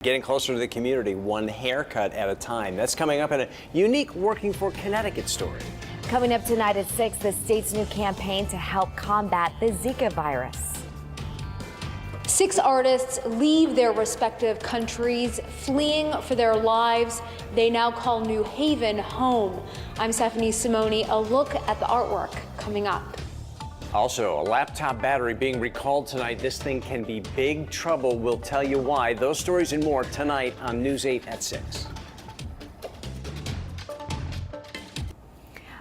Getting closer to the community, one haircut at a time. That's coming up in a unique Working for Connecticut story. Coming up tonight at 6, the state's new campaign to help combat the Zika virus. 6 artists leave their respective countries, fleeing for their lives. They now call New Haven home. I'm Stephanie Simoni. A look at the artwork coming up. Also, a laptop battery being recalled tonight. This thing can be big trouble. We'll tell you why. Those stories and more tonight on News 8 at 6.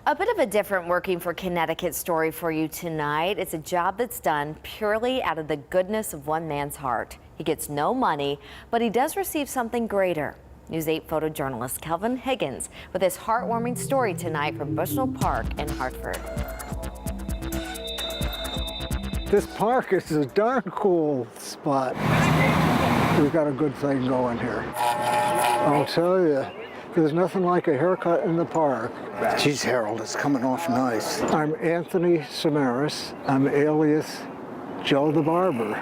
A bit of a different Working for Connecticut story for you tonight. It's a job that's done purely out of the goodness of one man's heart. He gets no money, but he does receive something greater. News 8 photojournalist Kelvin Higgins with his heartwarming story tonight from Bushnell Park in Hartford. This park is a darn cool spot. We've got a good thing going here. I'll tell you, there's nothing like a haircut in the park. Geez, Harold, it's coming off nice. I'm Anthony Samaras. I'm alias Joe the Barber.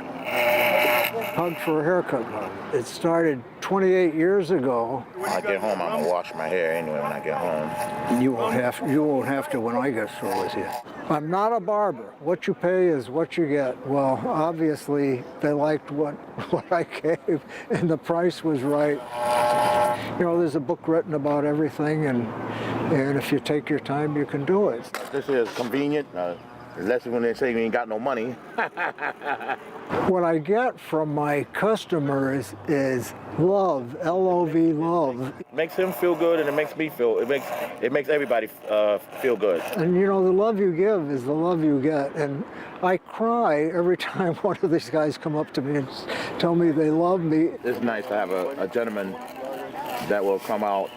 Hug for a haircut hug. It started 28 years ago. When I get home, I'm gonna wash my hair anyway when I get home. You won't have to when I get through with you. I'm not a barber. What you pay is what you get. Well, obviously, they liked what I gave, and the price was right. You know, there's a book written about everything, and if you take your time, you can do it. This is convenient, unless when they say you ain't got no money. What I get from my customers is love, L-O-V, love. It makes him feel good, and it makes me feel. It makes everybody feel good. And you know, the love you give is the love you get. And I cry every time one of these guys come up to me and tell me they love me. It's nice to have a gentleman that will come out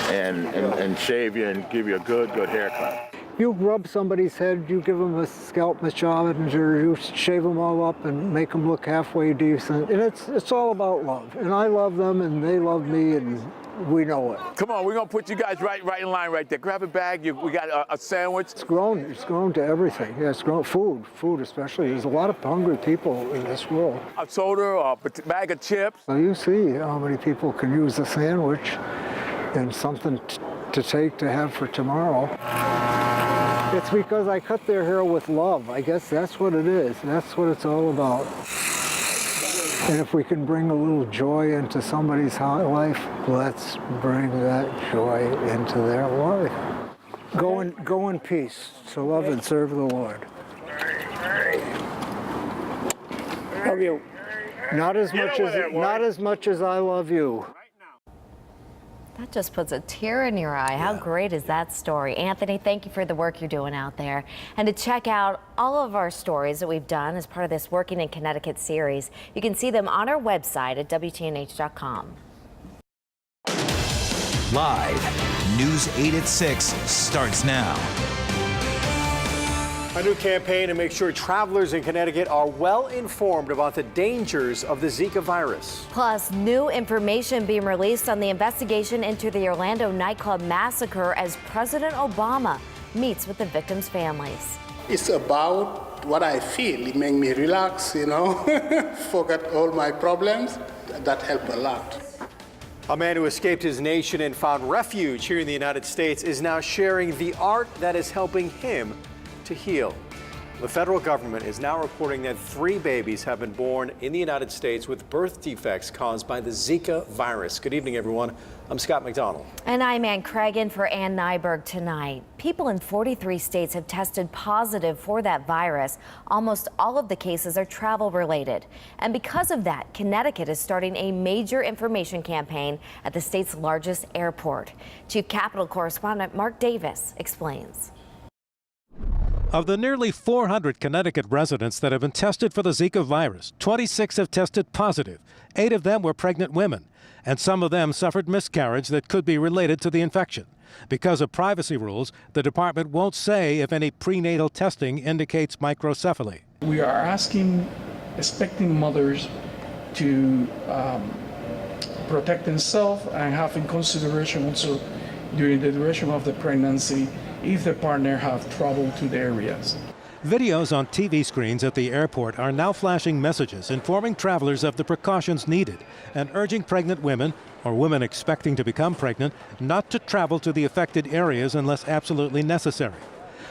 and shave you and give you a good haircut. You rub somebody's head, you give them a scalp massage, or you shave them all up and make them look halfway decent. And it's all about love. And I love them, and they love me, and we know it. Come on, we're gonna put you guys right in line right there. Grab a bag. We got a sandwich. It's grown to everything. Yeah, it's grown food especially. There's a lot of hungry people in this world. A soda, a bag of chips. So you see how many people can use a sandwich and something to take to have for tomorrow. It's because I cut their hair with love. I guess that's what it is. That's what it's all about. And if we can bring a little joy into somebody's life, let's bring that joy into their life. Go in peace, to love and serve the Lord. Love you. Not as much as I love you. That just puts a tear in your eye. How great is that story? Anthony, thank you for the work you're doing out there. And to check out all of our stories that we've done as part of this Working in Connecticut series, you can see them on our website at WTNH.com. Live, News 8 at 6 starts now. A new campaign to make sure travelers in Connecticut are well informed about the dangers of the Zika virus. Plus, new information being released on the investigation into the Orlando nightclub massacre as President Obama meets with the victims' families. It's about what I feel. It makes me relax, you know, forget all my problems. That helped a lot. A man who escaped his nation and found refuge here in the United States is now sharing the art that is helping him to heal. The federal government is now reporting that 3 babies have been born in the United States with birth defects caused by the Zika virus. Good evening, everyone. I'm Scott McDonald. And I'm Ann Cragen for Ann Nyberg tonight. People in 43 states have tested positive for that virus. Almost all of the cases are travel related. And because of that, Connecticut is starting a major information campaign at the state's largest airport. Chief Capitol correspondent Mark Davis explains. Of the nearly 400 Connecticut residents that have been tested for the Zika virus, 26 have tested positive. 8 of them were pregnant women, and some of them suffered miscarriage that could be related to the infection. Because of privacy rules, the department won't say if any prenatal testing indicates microcephaly. We are asking expecting mothers to protect themselves and have in consideration also during the duration of the pregnancy if the partner have traveled to the areas. Videos on TV screens at the airport are now flashing messages informing travelers of the precautions needed and urging pregnant women or women expecting to become pregnant not to travel to the affected areas unless absolutely necessary.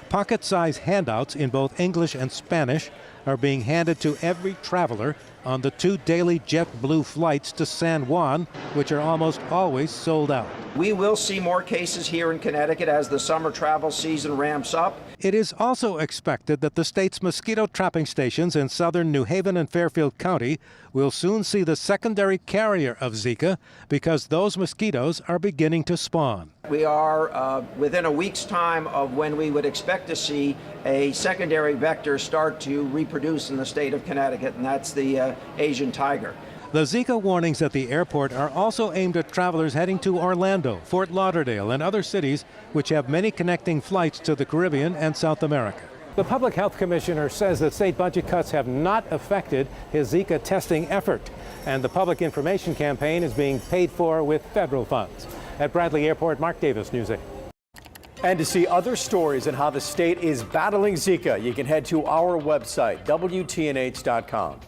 Pocket-sized handouts in both English and Spanish are being handed to every traveler on the 2 daily JetBlue flights to San Juan, which are almost always sold out. We will see more cases here in Connecticut as the summer travel season ramps up. It is also expected that the state's mosquito trapping stations in southern New Haven and Fairfield County will soon see the secondary carrier of Zika because those mosquitoes are beginning to spawn. We are within a week's time of when we would expect to see a secondary vector start to reproduce in the state of Connecticut, and that's the Asian tiger. The Zika warnings at the airport are also aimed at travelers heading to Orlando, Fort Lauderdale, and other cities which have many connecting flights to the Caribbean and South America. The Public Health Commissioner says that state budget cuts have not affected his Zika testing effort, and the public information campaign is being paid for with federal funds. At Bradley Airport, Mark Davis, News 8. And to see other stories and how the state is battling Zika, you can head to our website, WTNH.com.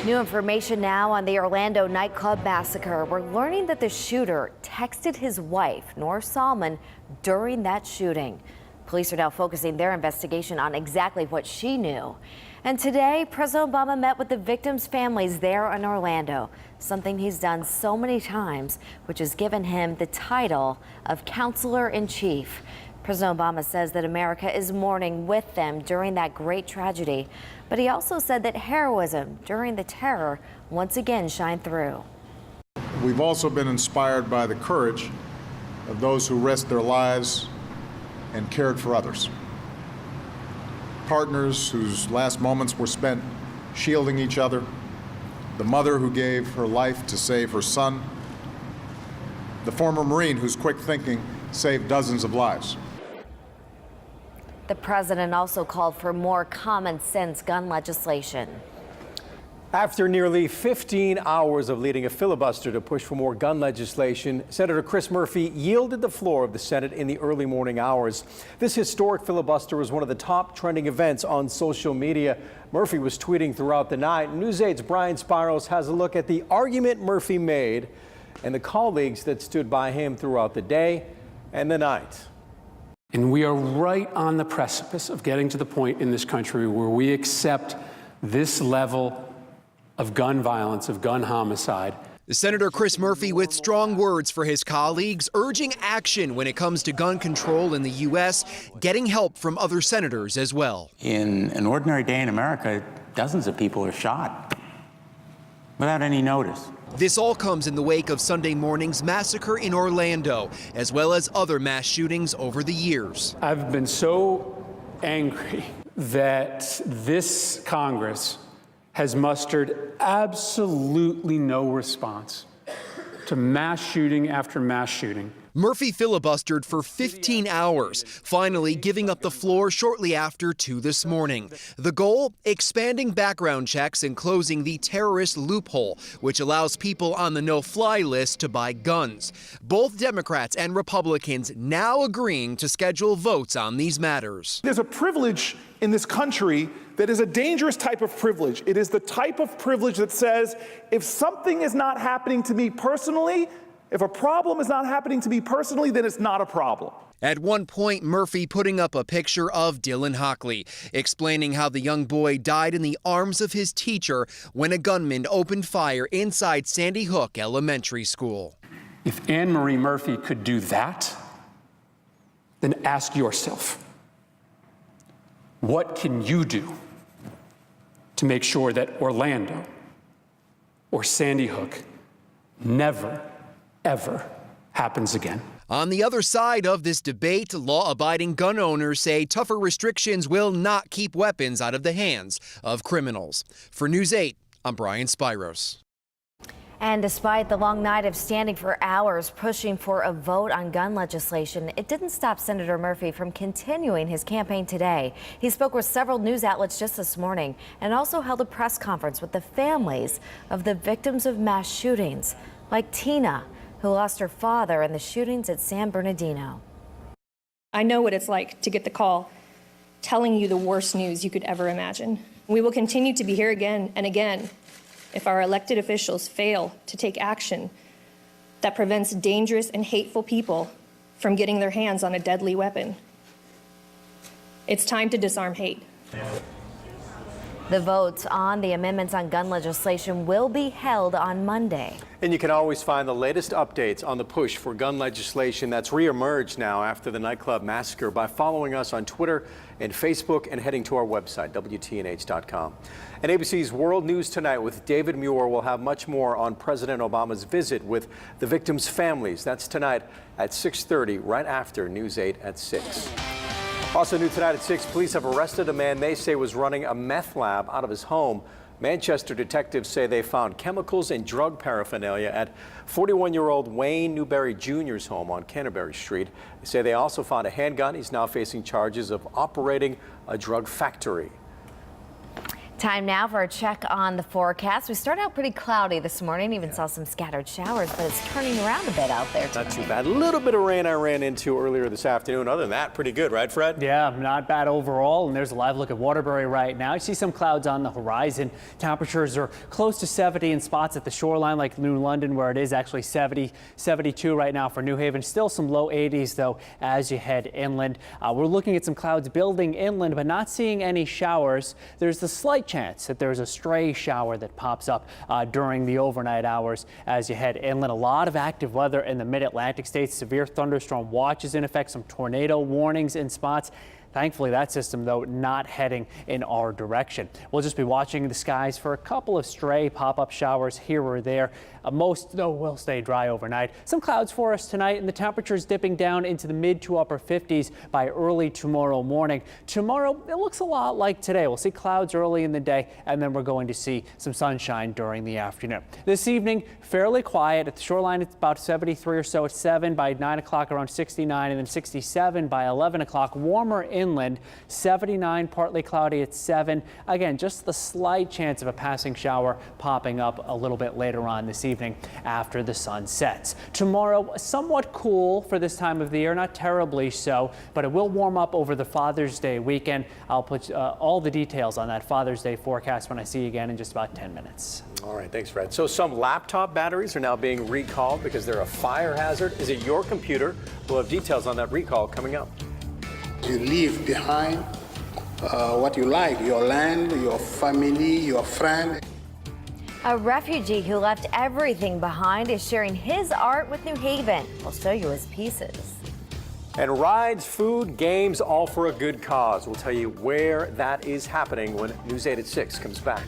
New information now on the Orlando nightclub massacre. We're learning that the shooter texted his wife, Noor Salman, during that shooting. Police are now focusing their investigation on exactly what she knew. And today, President Obama met with the victims' families there in Orlando, something he's done so many times, which has given him the title of Counselor-in-Chief. President Obama says that America is mourning with them during that great tragedy, but he also said that heroism during the terror once again shined through. We've also been inspired by the courage of those who risked their lives and cared for others. Partners whose last moments were spent shielding each other, the mother who gave her life to save her son, the former Marine whose quick thinking saved dozens of lives. The president also called for more common sense gun legislation. After nearly 15 hours of leading a filibuster to push for more gun legislation, Senator Chris Murphy yielded the floor of the Senate in the early morning hours. This historic filibuster was one of the top trending events on social media. Murphy was tweeting throughout the night. News 8's Brian Spiros has a look at the argument Murphy made and the colleagues that stood by him throughout the day and the night. And we are right on the precipice of getting to the point in this country where we accept this level of gun violence, of gun homicide. Senator Chris Murphy with strong words for his colleagues, urging action when it comes to gun control in the U.S., getting help from other senators as well. In an ordinary day in America, dozens of people are shot without any notice. This all comes in the wake of Sunday morning's massacre in Orlando, as well as other mass shootings over the years. I've been so angry that this Congress has mustered absolutely no response to mass shooting after mass shooting. Murphy filibustered for 15 hours, finally giving up the floor shortly after 2 this morning. The goal? Expanding background checks and closing the terrorist loophole, which allows people on the no-fly list to buy guns. Both Democrats and Republicans now agreeing to schedule votes on these matters. There's a privilege in this country that is a dangerous type of privilege. It is the type of privilege that says, if something is not happening to me personally, if a problem is not happening to me personally, then it's not a problem. At one point, Murphy putting up a picture of Dylan Hockley, explaining how the young boy died in the arms of his teacher when a gunman opened fire inside Sandy Hook Elementary School. If Anne Marie Murphy could do that, then ask yourself, what can you do to make sure that Orlando or Sandy Hook never, ever happens again? On the other side of this debate, law-abiding gun owners say tougher restrictions will not keep weapons out of the hands of criminals. For News 8, I'm Brian Spiros. And despite the long night of standing for hours pushing for a vote on gun legislation, it didn't stop Senator Murphy from continuing his campaign today. He spoke with several news outlets just this morning and also held a press conference with the families of the victims of mass shootings, like Tina, who lost her father in the shootings at San Bernardino. I know what it's like to get the call telling you the worst news you could ever imagine. We will continue to be here again and again if our elected officials fail to take action that prevents dangerous and hateful people from getting their hands on a deadly weapon. It's time to disarm hate. The votes on the amendments on gun legislation will be held on Monday. And you can always find the latest updates on the push for gun legislation that's reemerged now after the nightclub massacre by following us on Twitter and Facebook and heading to our website, WTNH.com. And ABC's World News Tonight with David Muir will have much more on President Obama's visit with the victims' families. That's tonight at 6:30, right after News 8 at 6. Also new tonight at 6, police have arrested a man they say was running a meth lab out of his home. Manchester detectives say they found chemicals and drug paraphernalia at 41-year-old Wayne Newberry Jr.'s home on Canterbury Street. They say they also found a handgun. He's now facing charges of operating a drug factory. Time now for a check on the forecast. We started out pretty cloudy this morning, even saw some scattered showers, but it's turning around a bit out there tonight. Not too bad. A little bit of rain I ran into earlier this afternoon. Other than that, pretty good, right, Fred? Yeah, not bad overall. And there's a live look at Waterbury right now. You see some clouds on the horizon. Temperatures are close to 70 in spots at the shoreline, like New London, where it is actually 70, 72 right now for New Haven. Still some low 80s, though, as you head inland. We're looking at some clouds building inland, but not seeing any showers. There's the slight chance that there's a stray shower that pops up during the overnight hours as you head inland. A lot of active weather in the mid-Atlantic states. Severe thunderstorm watches in effect, some tornado warnings in spots. Thankfully, that system, though, not heading in our direction. We'll just be watching the skies for a couple of stray pop-up showers here or there. Most, though, will stay dry overnight. Some clouds for us tonight, and the temperatures dipping down into the mid to upper 50s by early tomorrow morning. Tomorrow, it looks a lot like today. We'll see clouds early in the day, and then we're going to see some sunshine during the afternoon. This evening, fairly quiet. At the shoreline, it's about 73 or so at 7. By 9 o'clock, around 69, and then 67 by 11 o'clock. Warmer inland, 79, partly cloudy at 7. Again, just the slight chance of a passing shower popping up a little bit later on this evening after the sun sets. Tomorrow, somewhat cool for this time of the year, not terribly so, but it will warm up over the Father's Day weekend. I'll put all the details on that Father's Day forecast when I see you again in just about 10 minutes. All right, thanks, Fred. So some laptop batteries are now being recalled because they're a fire hazard. Is it your computer? We'll have details on that recall coming up. You leave behind what you like, your land, your family, your friend. A refugee who left everything behind is sharing his art with New Haven. We'll show you his pieces. And rides, food, games, all for a good cause. We'll tell you where that is happening when News 8 at 6 comes back.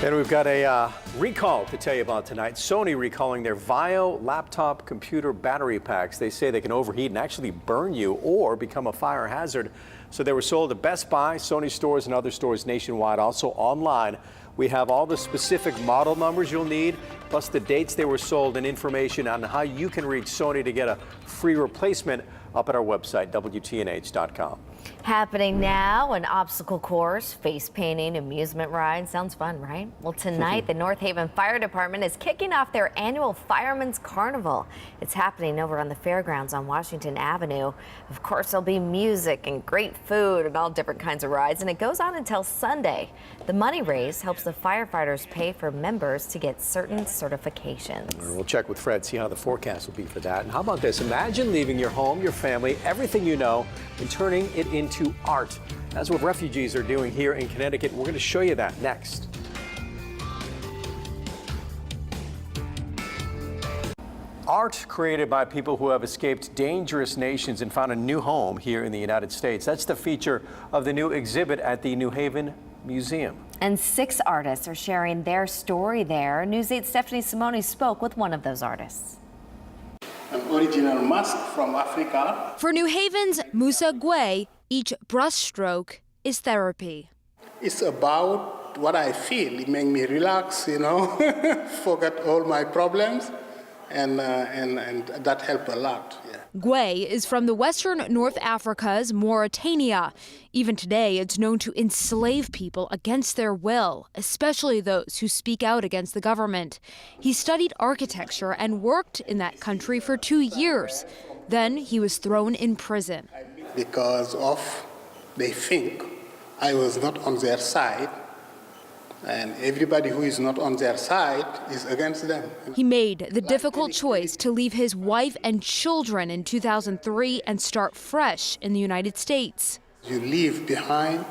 And we've got a recall to tell you about tonight. Sony recalling their Vio laptop computer battery packs. They say they can overheat and actually burn you or become a fire hazard. So they were sold at Best Buy, Sony stores, and other stores nationwide. Also online, we have all the specific model numbers you'll need, plus the dates they were sold and information on how you can reach Sony to get a free replacement up at our website, WTNH.com. Happening now, an obstacle course, face painting, amusement ride. Sounds fun, right? Well, tonight, the North Haven Fire Department is kicking off their annual Fireman's Carnival. It's happening over on the fairgrounds on Washington Avenue. Of course, there'll be music and great food and all different kinds of rides, and it goes on until Sunday. The money raised helps the firefighters pay for members to get certain certifications. We'll check with Fred, see how the forecast will be for that. And how about this? Imagine leaving your home, your family, everything you know, and turning it into art. That's what refugees are doing here in Connecticut. We're going to show you that next. Art created by people who have escaped dangerous nations and found a new home here in the United States. That's the feature of the new exhibit at the New Haven Museum. And 6 artists are sharing their story there. News 8's Stephanie Simone spoke with one of those artists. An original mask from Africa. For New Haven's Musa Gwe, each brushstroke is therapy. It's about what I feel. It makes me relax, you know, forget all my problems, and that helped a lot. Yeah. Gway is from the western North Africa's Mauritania. Even today, it's known to enslave people against their will, especially those who speak out against the government. He studied architecture and worked in that country for 2 years. Then he was thrown in prison. Because they think I was not on their side, and everybody who is not on their side is against them. He made the difficult choice to leave his wife and children in 2003 and start fresh in the United States. You leave behind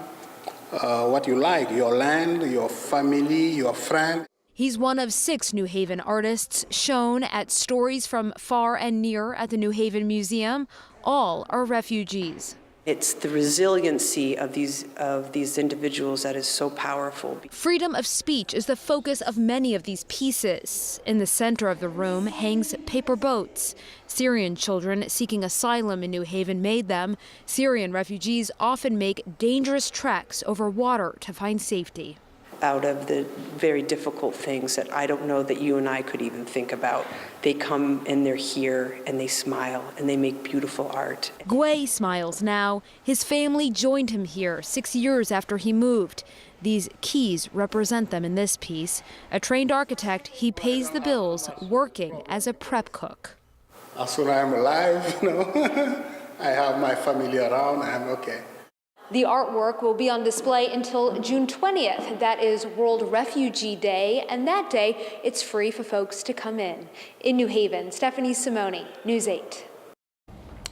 what you like, your land, your family, your friend. He's one of 6 New Haven artists shown at Stories from Far and Near at the New Haven Museum. All are refugees. It's the resiliency of these individuals that is so powerful. Freedom of speech is the focus of many of these pieces. In the center of the room hangs paper boats. Syrian children seeking asylum in New Haven made them. Syrian refugees often make dangerous treks over water to find safety. Out of the very difficult things that I don't know that you and I could even think about, they come and they're here and they smile and they make beautiful art. Gway smiles now. His family joined him here 6 years after he moved. These keys represent them in this piece. A trained architect, he pays the bills working as a prep cook. As soon as I'm alive, I have my family around, I'm okay. The artwork will be on display until June 20th. That is World Refugee Day, and that day it's free for folks to come in. In New Haven, Stephanie Simone, News 8.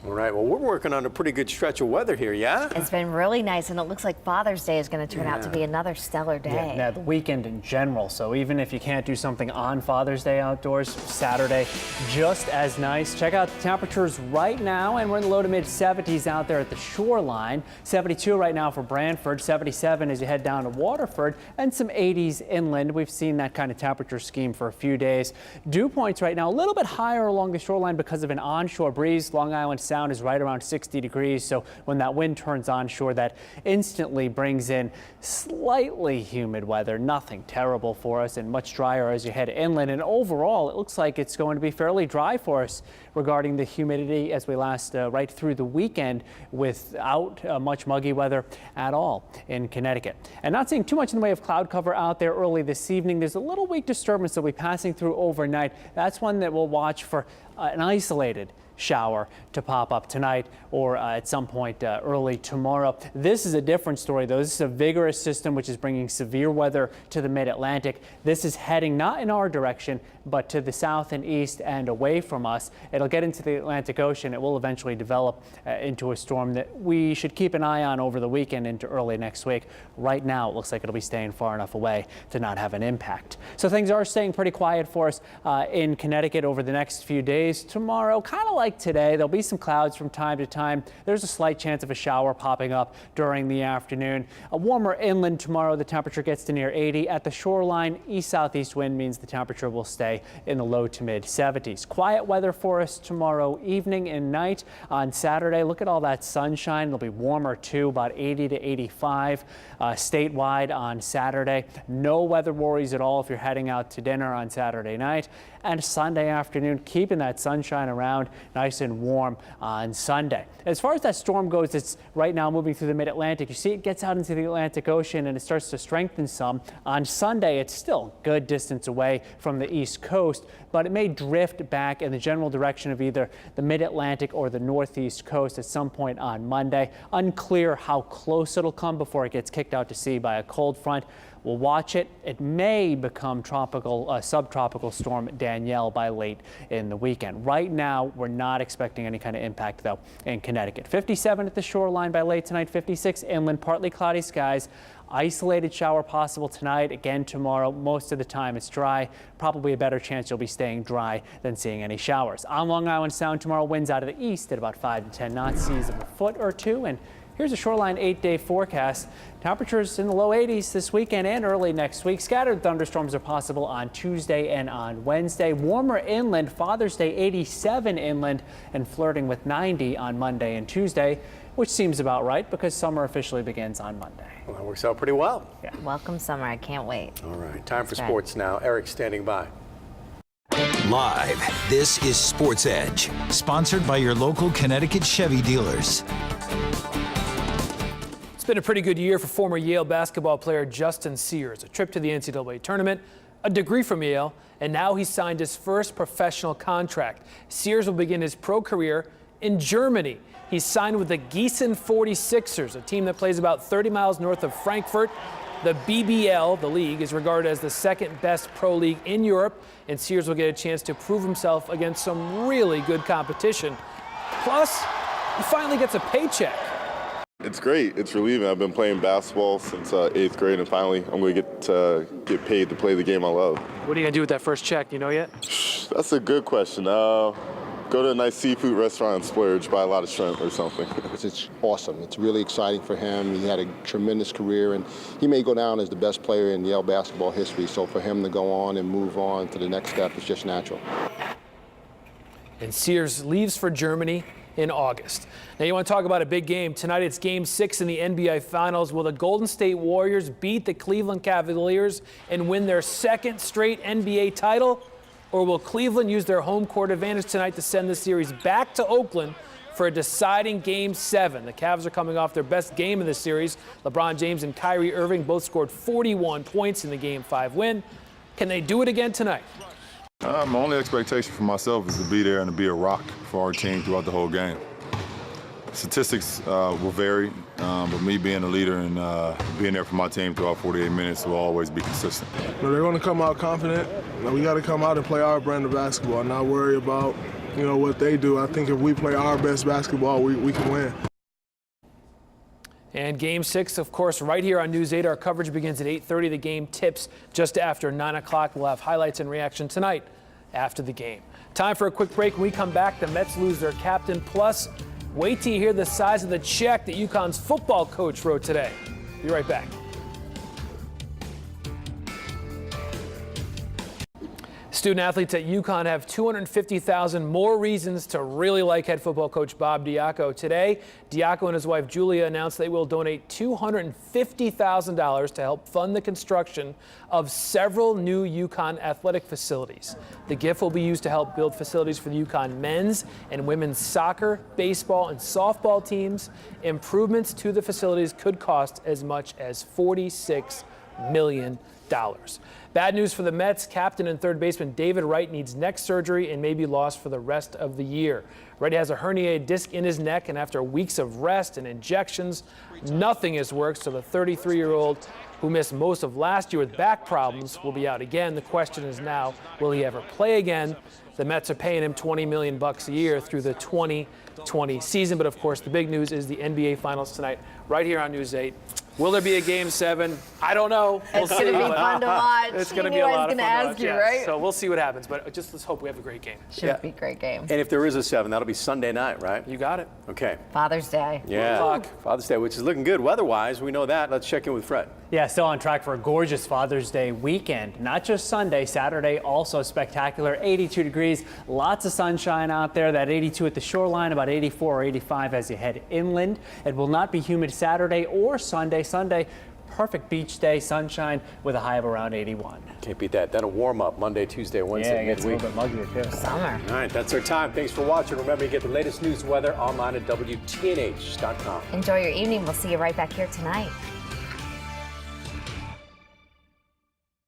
All right, well, we're working on a pretty good stretch of weather here, yeah? It's been really nice, and it looks like Father's Day is going to turn out to be another stellar day. Yeah, the weekend in general. So even if you can't do something on Father's Day outdoors, Saturday, just as nice. Check out the temperatures right now, and we're in the low to mid 70s out there at the shoreline. 72 right now for Brantford, 77 as you head down to Waterford, and some 80s inland. We've seen that kind of temperature scheme for a few days. Dew points right now a little bit higher along the shoreline because of an onshore breeze. Long Island Sound is right around 60 degrees, so when that wind turns onshore, that instantly brings in slightly humid weather. Nothing terrible for us, and much drier as you head inland. And overall, it looks like it's going to be fairly dry for us regarding the humidity as we last right through the weekend without much muggy weather at all in Connecticut. And not seeing too much in the way of cloud cover out there early this evening. There's a little weak disturbance that will be passing through overnight. That's one that we'll watch for an isolated shower to pop up tonight or at some point early tomorrow. This is a different story, though. This is a vigorous system which is bringing severe weather to the mid-Atlantic. This is heading not in our direction, but to the south and east and away from us. It'll get into the Atlantic Ocean. It will eventually develop into a storm that we should keep an eye on over the weekend into early next week. Right now, it looks like it'll be staying far enough away to not have an impact. So things are staying pretty quiet for us in Connecticut over the next few days. Tomorrow, kind of like today, there'll be some clouds from time to time. There's a slight chance of a shower popping up during the afternoon. A warmer inland tomorrow. The temperature gets to near 80. At the shoreline, east-southeast wind means the temperature will stay in the low to mid 70s. Quiet weather for us tomorrow evening and night. On Saturday, look at all that sunshine. It'll be warmer too, about 80 to 85 statewide on Saturday. No weather worries at all if you're heading out to dinner on Saturday night. And Sunday afternoon, keeping that sunshine around nice and warm on Sunday. As far as that storm goes, it's right now moving through the mid-Atlantic. You see it gets out into the Atlantic Ocean and it starts to strengthen some. On Sunday, it's still a good distance away from the East Coast, but it may drift back in the general direction of either the mid-Atlantic or the northeast coast at some point on Monday. Unclear how close it'll come before it gets kicked out to sea by a cold front. We'll watch it. It may become subtropical storm Danielle by late in the weekend. Right now, we're not expecting any kind of impact, though, in Connecticut. 57 at the shoreline by late tonight, 56 inland, partly cloudy skies. Isolated shower possible tonight, again tomorrow. Most of the time it's dry. Probably a better chance you'll be staying dry than seeing any showers. On Long Island Sound tomorrow, winds out of the east at about 5 to 10 knots, seas of a foot or two. And here's a shoreline 8-day forecast. Temperatures in the low 80s this weekend and early next week. Scattered thunderstorms are possible on Tuesday and on Wednesday. Warmer inland, Father's Day 87 inland and flirting with 90 on Monday and Tuesday, which seems about right because summer officially begins on Monday. Well, that works out pretty well. Yeah. Welcome summer. I can't wait. All right, time for sports now. Eric standing by. Live, this is Sports Edge, sponsored by your local Connecticut Chevy dealers. It's been a pretty good year for former Yale basketball player Justin Sears. A trip to the NCAA tournament, a degree from Yale, and now he's signed his first professional contract. Sears will begin his pro career in Germany. He's signed with the Gießen 46ers, a team that plays about 30 miles north of Frankfurt. The BBL, the league, is regarded as the second best pro league in Europe, and Sears will get a chance to prove himself against some really good competition. Plus, he finally gets a paycheck. It's great. It's relieving. I've been playing basketball since 8th grade, and finally I'm going to get paid to play the game I love. What are you going to do with that first check? Do you know yet? That's a good question. Go to a nice seafood restaurant and splurge, buy a lot of shrimp or something. It's awesome. It's really exciting for him. He had a tremendous career, and he may go down as the best player in Yale basketball history. So for him to go on and move on to the next step is just natural. And Sears leaves for Germany in August. Now you want to talk about a big game. Tonight it's Game 6 in the NBA Finals. Will the Golden State Warriors beat the Cleveland Cavaliers and win their second straight NBA title? Or will Cleveland use their home court advantage tonight to send the series back to Oakland for a deciding Game 7? The Cavs are coming off their best game in the series. LeBron James and Kyrie Irving both scored 41 points in the Game 5 win. Can they do it again tonight? My only expectation for myself is to be there and to be a rock for our team throughout the whole game. Statistics will vary, but me being a leader and being there for my team throughout 48 minutes will always be consistent. They're going to come out confident. We got to come out and play our brand of basketball, not worry about what they do. I think if we play our best basketball, we can win. And Game 6, of course, right here on News 8. Our coverage begins at 8:30. The game tips just after 9 o'clock. We'll have highlights and reaction tonight after the game. Time for a quick break. When we come back, the Mets lose their captain. Plus, wait till you hear the size of the check that UConn's football coach wrote today. Be right back. Student athletes at UConn have 250,000 more reasons to really like head football coach Bob Diaco. Today, Diaco and his wife Julia announced they will donate $250,000 to help fund the construction of several new UConn athletic facilities. The gift will be used to help build facilities for the UConn men's and women's soccer, baseball, and softball teams. Improvements to the facilities could cost as much as $46 million. Bad news for the Mets. Captain and third baseman David Wright needs neck surgery and may be lost for the rest of the year. Wright has a herniated disc in his neck, and after weeks of rest and injections, nothing has worked. So the 33-year-old, who missed most of last year with back problems, will be out again. The question is now, will he ever play again? The Mets are paying him $20 million a year through the 2020 season. But of course, the big news is the NBA Finals tonight, right here on News 8. Will there be a Game 7? I don't know. It's going to be fun to watch. It's going to be a lot of fun to watch. You, right? So we'll see what happens, but just let's hope we have a great game. Should be a great game. And if there is a 7, that'll be Sunday night, right? You got it. Okay. Father's Day. Yeah. Father's Day, which is looking good weather-wise. We know that. Let's check in with Fred. Yeah, still on track for a gorgeous Father's Day weekend. Not just Sunday, Saturday also spectacular. 82 degrees, lots of sunshine out there. That 82 at the shoreline, about 84 or 85 as you head inland. It will not be humid Saturday or Sunday. Sunday, perfect beach day, sunshine with a high of around 81. Can't beat that. That'll warm up Monday, Tuesday, Wednesday, Yeah, it gets a midweek. little bit muggier too. Summer. All right, that's our time. Thanks for watching. Remember, you get the latest news and weather online at WTNH.com. Enjoy your evening. We'll see you right back here tonight.